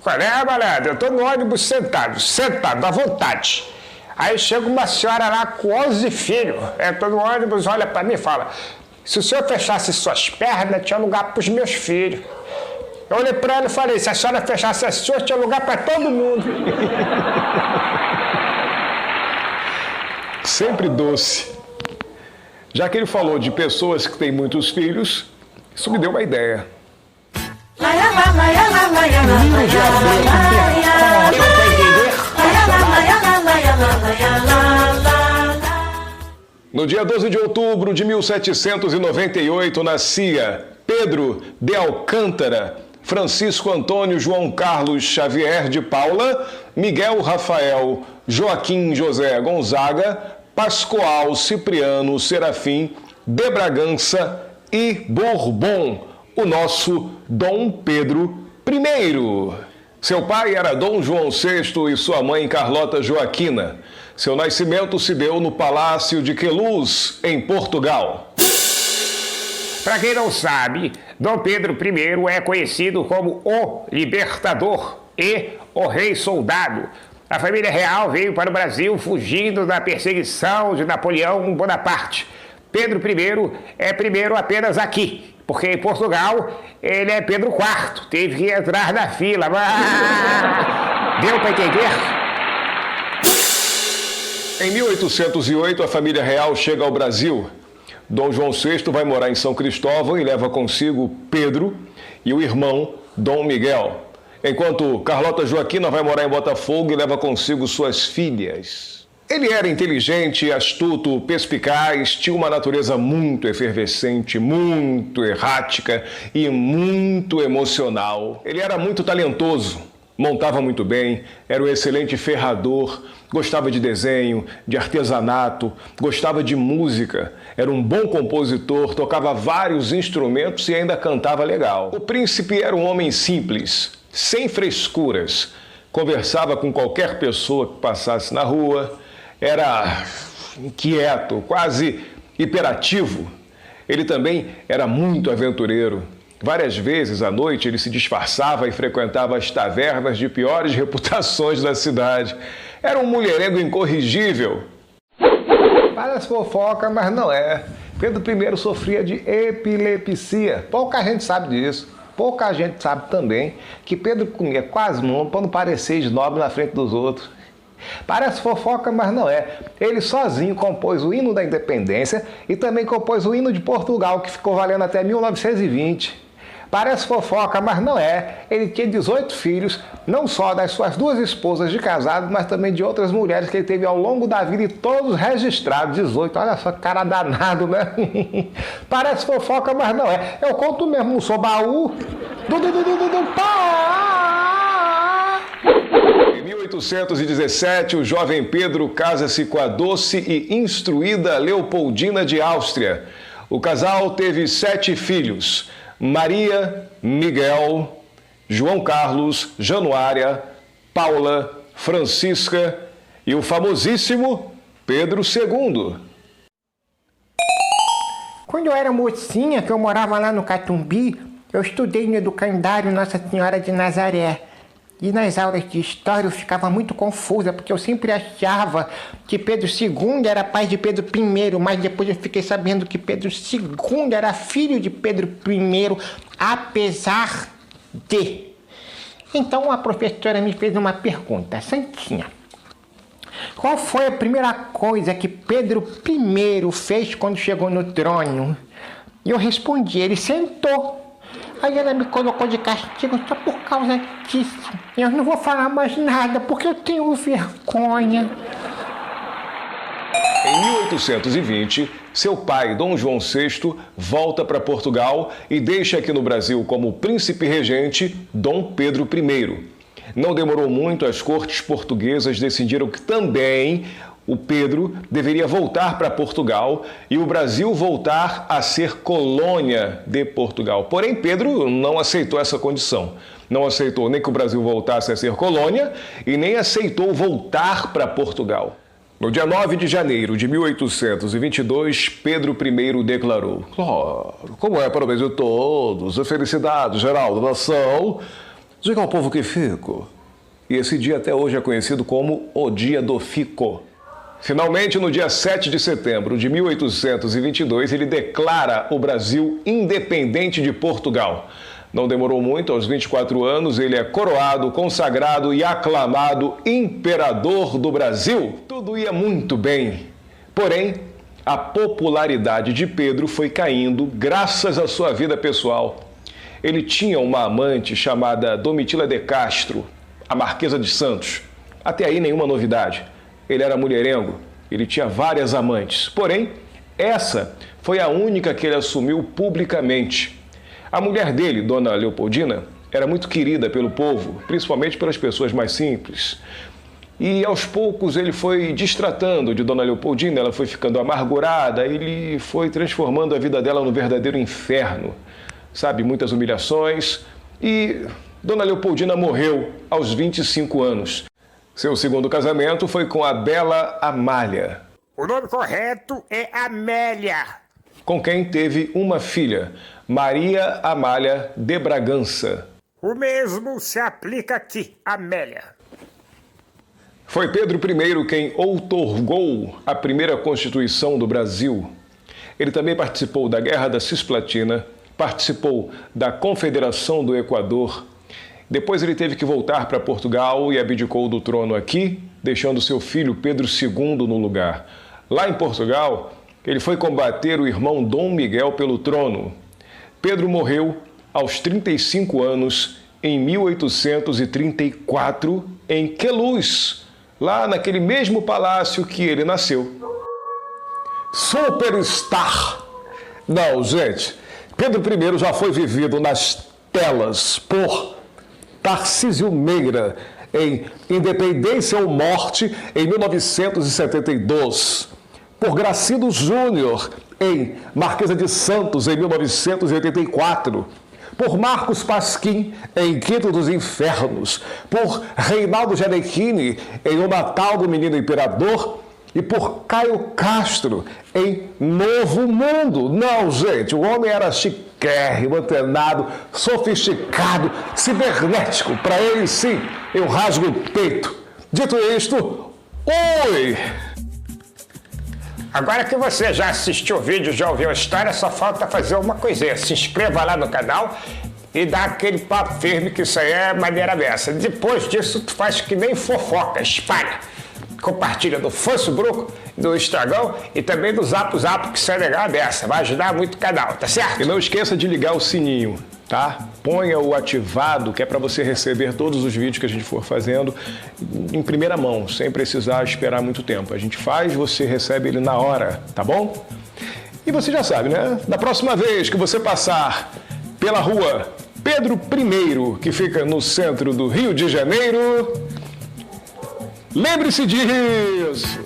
Falei, malandro, eu tô no ônibus sentado, à vontade. Aí chega uma senhora lá com 11 filhos. Eu tô no ônibus, olha pra mim e fala, se o senhor fechasse suas pernas, tinha lugar pros meus filhos. Eu olhei pra ela e falei, se a senhora fechasse as suas, tinha lugar pra todo mundo. Sempre doce. Já que ele falou de pessoas que têm muitos filhos, isso me deu uma ideia. No dia 12 de outubro de 1798, nascia Pedro de Alcântara, Francisco Antônio João Carlos Xavier de Paula, Miguel Rafael Joaquim José Gonzaga, Pascoal Cipriano Serafim de Bragança e Bourbon, o nosso Dom Pedro I. Seu pai era Dom João VI e sua mãe Carlota Joaquina. Seu nascimento se deu no Palácio de Queluz, em Portugal. Para quem não sabe, Dom Pedro I é conhecido como o Libertador e o Rei Soldado. A família real veio para o Brasil fugindo da perseguição de Napoleão Bonaparte. Pedro I é primeiro apenas aqui, porque em Portugal ele é Pedro IV, teve que entrar na fila. Deu para entender? Em 1808, a família real chega ao Brasil. Dom João VI vai morar em São Cristóvão e leva consigo Pedro e o irmão Dom Miguel. Enquanto Carlota Joaquina vai morar em Botafogo e leva consigo suas filhas. Ele era inteligente, astuto, perspicaz, tinha uma natureza muito efervescente, muito errática e muito emocional. Ele era muito talentoso, montava muito bem, era um excelente ferrador, gostava de desenho, de artesanato, gostava de música, era um bom compositor, tocava vários instrumentos e ainda cantava legal. O príncipe era um homem simples, sem frescuras, conversava com qualquer pessoa que passasse na rua, era inquieto, quase hiperativo. Ele também era muito aventureiro. Várias vezes à noite ele se disfarçava e frequentava as tavernas de piores reputações da cidade. Era um mulherengo incorrigível. Parece fofoca, mas não é. Pedro I sofria de epilepsia. Pouca gente sabe disso. Pouca gente sabe também que Pedro comia quase mundo para não parecer esnobe na frente dos outros. Parece fofoca, mas não é. Ele sozinho compôs o hino da independência e também compôs o hino de Portugal, que ficou valendo até 1920. Parece fofoca, mas não é. Ele tinha 18 filhos, não só das suas 2 esposas de casado, mas também de outras mulheres que ele teve ao longo da vida e todos registrados, 18. Olha só, cara danado, né? Parece fofoca, mas não é. Eu conto mesmo, não sou baú. Em 1817, o jovem Pedro casa-se com a doce e instruída Leopoldina de Áustria. O casal teve 7 filhos: Maria, Miguel, João Carlos, Januária, Paula, Francisca e o famosíssimo Pedro II. Quando eu era mocinha, que eu morava lá no Catumbi, eu estudei no Educandário Nossa Senhora de Nazaré. E nas aulas de história eu ficava muito confusa, porque eu sempre achava que Pedro II era pai de Pedro I, mas depois eu fiquei sabendo que Pedro II era filho de Pedro I, apesar de... Então a professora me fez uma pergunta, Santinha. Qual foi a primeira coisa que Pedro I fez quando chegou no trono? E eu respondi, ele sentou. Aí ela me colocou de castigo só por causa disso. Eu não vou falar mais nada, porque eu tenho vergonha. Em 1820, seu pai, Dom João VI, volta para Portugal e deixa aqui no Brasil como príncipe regente Dom Pedro I. Não demorou muito, as cortes portuguesas decidiram que também o Pedro deveria voltar para Portugal e o Brasil voltar a ser colônia de Portugal. Porém, Pedro não aceitou essa condição. Não aceitou nem que o Brasil voltasse a ser colônia e nem aceitou voltar para Portugal. No dia 9 de janeiro de 1822, Pedro I declarou: claro, como é para o Brasil todos, a felicidade geral da nação, Diga ao povo que fico. E esse dia até hoje é conhecido como o Dia do Fico. Finalmente, no dia 7 de setembro de 1822, ele declara o Brasil independente de Portugal. Não demorou muito, aos 24 anos, ele é coroado, consagrado e aclamado imperador do Brasil. Tudo ia muito bem. Porém, a popularidade de Pedro foi caindo graças à sua vida pessoal. Ele tinha uma amante chamada Domitila de Castro, a Marquesa de Santos. Até aí nenhuma novidade. Ele era mulherengo, ele tinha várias amantes. Porém, essa foi a única que ele assumiu publicamente. A mulher dele, Dona Leopoldina, era muito querida pelo povo, principalmente pelas pessoas mais simples. E aos poucos ele foi destratando de Dona Leopoldina, ela foi ficando amargurada, ele foi transformando a vida dela num verdadeiro inferno. Sabe, muitas humilhações. E Dona Leopoldina morreu aos 25 anos. Seu segundo casamento foi com a bela Amália. O nome correto é Amélia. Com quem teve uma filha, Maria Amália de Bragança. O mesmo se aplica aqui, Amélia. Foi Pedro I quem outorgou a primeira Constituição do Brasil. Ele também participou da Guerra da Cisplatina, participou da Confederação do Equador. Depois ele teve que voltar para Portugal e abdicou do trono aqui, deixando seu filho Pedro II no lugar. Lá em Portugal, ele foi combater o irmão Dom Miguel pelo trono. Pedro morreu aos 35 anos em 1834 em Queluz, lá naquele mesmo palácio que ele nasceu. Superstar! Não, gente, Pedro I já foi vivido nas telas por Tarcísio Meira, em Independência ou Morte, em 1972. Por Gracindo Júnior, em Marquesa de Santos, em 1984. Por Marcos Pasquim, em Quinto dos Infernos. Por Reinaldo Gianecchini, em O Natal do Menino Imperador. E por Caio Castro, em Novo Mundo. Não, gente, o homem era chiquérrimo, antenado, sofisticado, cibernético. Para ele, sim, eu rasgo o peito. Dito isto, oi! Agora que você já assistiu o vídeo, já ouviu a história, só falta fazer uma coisinha. Se inscreva lá no canal e dá aquele papo firme, que isso aí é maneira dessa. Depois disso, tu faz que nem fofoca, espalha. Compartilha no Facebook, do Instagram e também do Zap, que isso é legal dessa. Vai ajudar muito o canal, tá certo? E não esqueça de ligar o sininho, tá? Ponha o ativado, que é para você receber todos os vídeos que a gente for fazendo em primeira mão, sem precisar esperar muito tempo. A gente faz, você recebe ele na hora, tá bom? E você já sabe, né? Da próxima vez que você passar pela rua Pedro I, que fica no centro do Rio de Janeiro, lembre-se disso!